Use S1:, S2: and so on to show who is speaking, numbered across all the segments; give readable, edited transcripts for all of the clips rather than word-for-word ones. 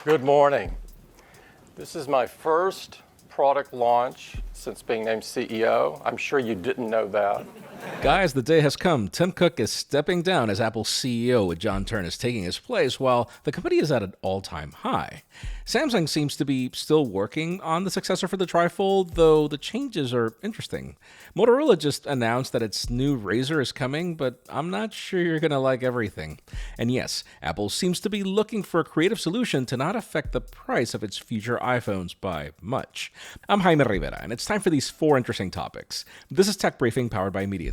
S1: Good morning. This is my first product launch since being named CEO. I'm sure you didn't know that.
S2: Guys, the day has come. Tim Cook is stepping down as Apple's CEO with John Ternus taking his place while the company is at an all-time high. Samsung seems to be still working on the successor for the TriFold, though the changes are interesting. Motorola just announced that its new RAZR is coming, but I'm not sure you're going to like everything. And yes, Apple seems to be looking for a creative solution to not affect the price of its future iPhones by much. I'm Jaime Rivera, and it's time for these 4 interesting topics. This is Tech Briefing powered by MediaTek.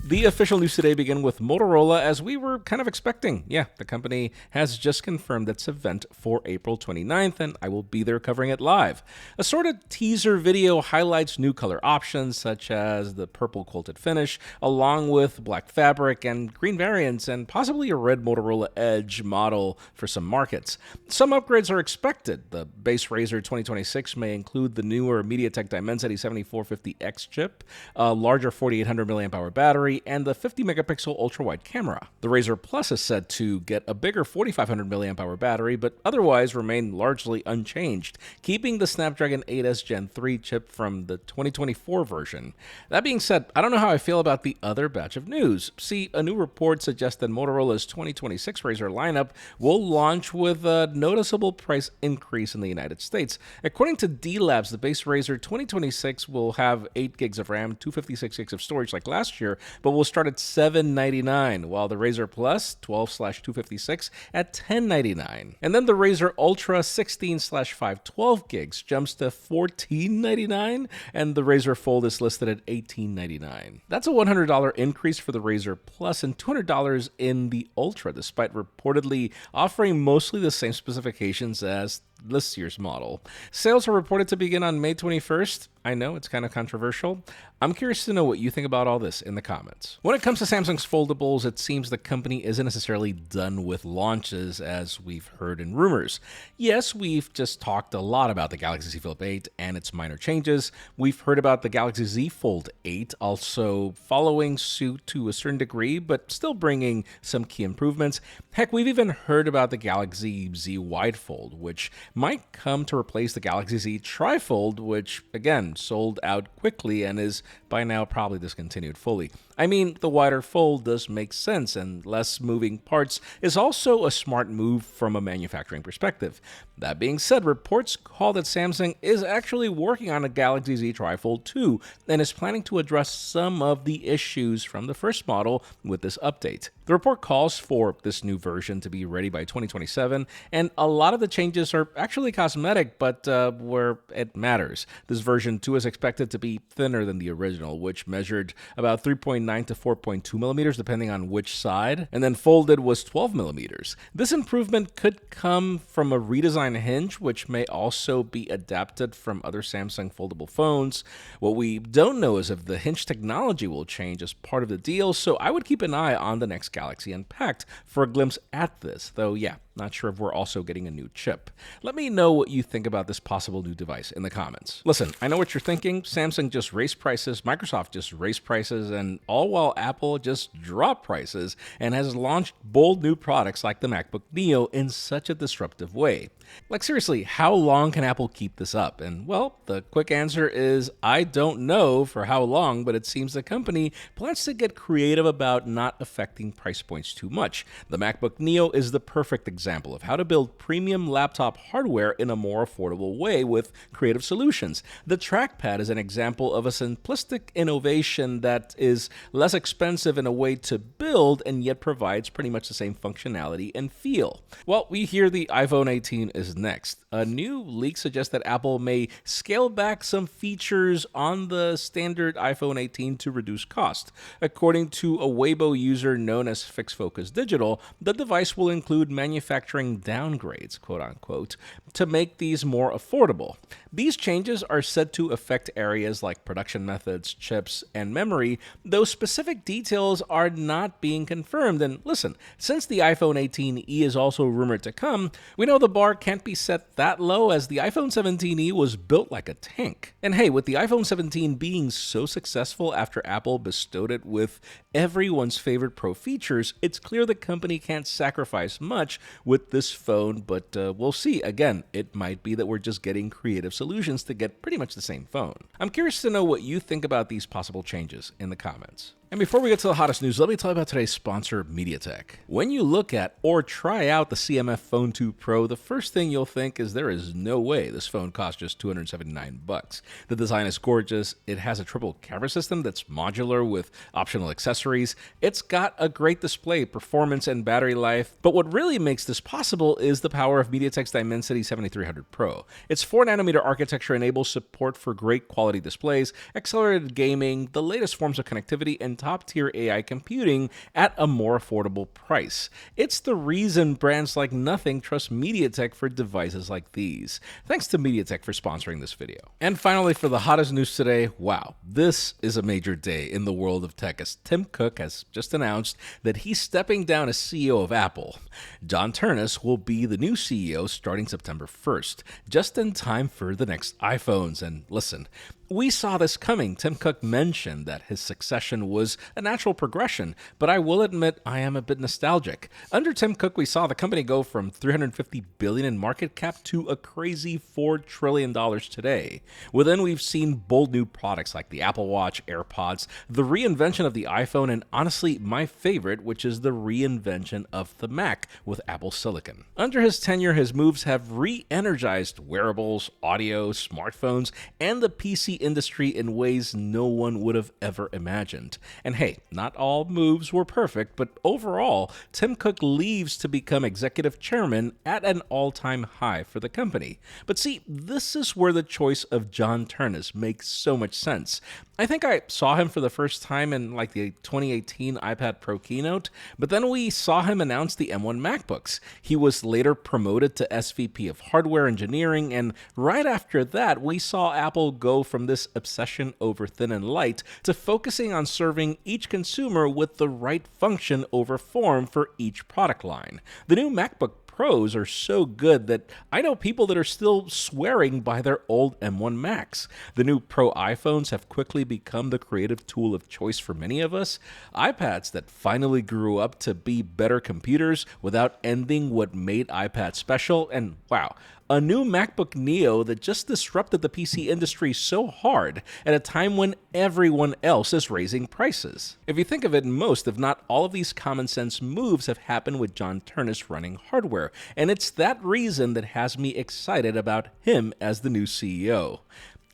S2: The official news today begin with Motorola, as we were kind of expecting. Yeah, the company has just confirmed its event for April 29th, and I will be there covering it live. A sort of teaser video highlights new color options, such as the purple quilted finish, along with black fabric and green variants, and possibly a red Motorola Edge model for some markets. Some upgrades are expected. The base RAZR 2026 may include the newer MediaTek Dimensity 7450X chip, a larger 4800 mAh battery, and the 50-megapixel ultra-wide camera. The RAZR Plus is said to get a bigger 4500 mAh battery, but otherwise remain largely unchanged, keeping the Snapdragon 8S Gen 3 chip from the 2024 version. That being said, I don't know how I feel about the other batch of news. See, a new report suggests that Motorola's 2026 RAZR lineup will launch with a noticeable price increase in the United States. According to D-Labs, the base RAZR 2026 will have 8 gigs of RAM, 256 gigs of storage like last year, but will start at $799, while the RAZR Plus 12/256 at $1099. And then the RAZR Ultra 16/512 gigs jumps to $1499, and the RAZR Fold is listed at $1899. That's a $100 increase for the RAZR Plus and $200 in the Ultra, despite reportedly offering mostly the same specifications as this year's model. Sales are reported to begin on May 21st. I know it's kind of controversial. I'm curious to know what you think about all this in the comments. When it comes to Samsung's foldables, it seems the company isn't necessarily done with launches, as we've heard in rumors. Yes, we've just talked a lot about the Galaxy Z Flip 8 and its minor changes. We've heard about the Galaxy Z Fold 8 also following suit to a certain degree, but still bringing some key improvements. Heck, we've even heard about the Galaxy Z Wide Fold, which might come to replace the Galaxy Z TriFold, which, again, sold out quickly and is by now probably discontinued fully. I mean, the wider fold does make sense, and less moving parts is also a smart move from a manufacturing perspective. That being said, reports call that Samsung is actually working on a Galaxy Z TriFold 2 and is planning to address some of the issues from the first model with this update. The report calls for this new version to be ready by 2027, and a lot of the changes are actually cosmetic, but where it matters. This version 2 is expected to be thinner than the original, which measured about 3.9 to 4.2 millimeters depending on which side, and then folded was 12 millimeters. This improvement could come from a redesigned hinge, which may also be adapted from other Samsung foldable phones. What we don't know is if the hinge technology will change as part of the deal, so I would keep an eye on the next Galaxy Unpacked for a glimpse at this, though yeah, not sure if we're also getting a new chip. Let me know what you think about this possible new device in the comments. Listen, I know what you're thinking. Samsung just raised prices, Microsoft just raised prices, and all while Apple just dropped prices and has launched bold new products like the MacBook Neo in such a disruptive way. Like seriously, how long can Apple keep this up? And well, the quick answer is I don't know for how long, but it seems the company plans to get creative about not affecting price points too much. The MacBook Neo is the perfect example of how to build premium laptop hardware in a more affordable way with creative solutions. The trackpad is an example of a simplistic innovation that is less expensive in a way to build and yet provides pretty much the same functionality and feel. Well, we hear the iPhone 18 is next. A new leak suggests that Apple may scale back some features on the standard iPhone 18 to reduce cost. According to a Weibo user known as Fix Focus Digital, the device will include manufacturing downgrades, quote unquote, to make these more affordable. These changes are said to affect areas like production methods, chips, and memory, though specific details are not being confirmed. And listen, since the iPhone 18e is also rumored to come, we know the bar can't be set that low, as the iPhone 17e was built like a tank. And hey, with the iPhone 17 being so successful after Apple bestowed it with everyone's favorite Pro features, it's clear the company can't sacrifice much with this phone, but we'll see. Again, it might be that we're just getting creative solutions to get pretty much the same phone. I'm curious to know what you think about these possible changes in the comments. And before we get to the hottest news, let me tell you about today's sponsor, MediaTek. When you look at or try out the CMF Phone 2 Pro, the first thing you'll think is there is no way this phone costs just $279. The design is gorgeous. It has a triple camera system that's modular with optional accessories. It's got a great display, performance, and battery life. But what really makes this possible is the power of MediaTek's Dimensity 7300 Pro. Its 4nm architecture enables support for great quality displays, accelerated gaming, the latest forms of connectivity, and top-tier AI computing at a more affordable price. It's the reason brands like nothing trust MediaTek for devices like these. Thanks to MediaTek for sponsoring this video. And finally, for the hottest news today, wow, this is a major day in the world of tech, as Tim Cook has just announced that he's stepping down as CEO of Apple. John Ternus will be the new CEO starting September 1st, just in time for the next iPhones. And listen, we saw this coming. Tim Cook mentioned that his succession was a natural progression, but I will admit I am a bit nostalgic. Under Tim Cook, we saw the company go from $350 billion in market cap to a crazy $4 trillion today. Within, we've seen bold new products like the Apple Watch, AirPods, the reinvention of the iPhone, and honestly, my favorite, which is the reinvention of the Mac with Apple Silicon. Under his tenure, his moves have re-energized wearables, audio, smartphones, and the PC industry in ways no one would have ever imagined. And hey, not all moves were perfect, but overall, Tim Cook leaves to become executive chairman at an all-time high for the company. But see, this is where the choice of John Ternus makes so much sense. I think I saw him for the first time in like the 2018 iPad Pro keynote, but then we saw him announce the M1 MacBooks. He was later promoted to SVP of hardware engineering, and right after that, we saw Apple go from this obsession over thin and light to focusing on serving each consumer with the right function over form for each product line. The new MacBook Pros are so good that I know people that are still swearing by their old M1 Macs. The new Pro iPhones have quickly become the creative tool of choice for many of us. iPads that finally grew up to be better computers without ending what made iPad special, and wow, a new MacBook Neo that just disrupted the PC industry so hard at a time when everyone else is raising prices. If you think of it, most, if not all of these common sense moves have happened with John Ternus running hardware, and it's that reason that has me excited about him as the new CEO.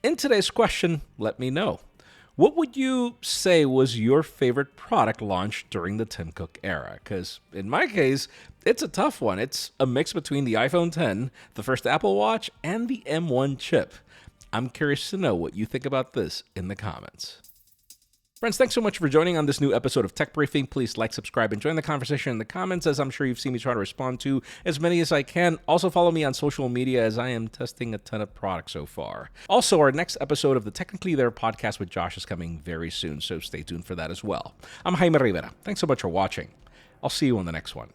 S2: In today's question, let me know. What would you say was your favorite product launch during the Tim Cook era? Because in my case, it's a tough one. It's a mix between the iPhone X, the first Apple Watch, and the M1 chip. I'm curious to know what you think about this in the comments. Friends, thanks so much for joining on this new episode of Tech Briefing. Please like, subscribe, and join the conversation in the comments, as I'm sure you've seen me try to respond to as many as I can. Also, follow me on social media, as I am testing a ton of products so far. Also, our next episode of the Technically There podcast with Josh is coming very soon, so stay tuned for that as well. I'm Jaime Rivera. Thanks so much for watching. I'll see you on the next one.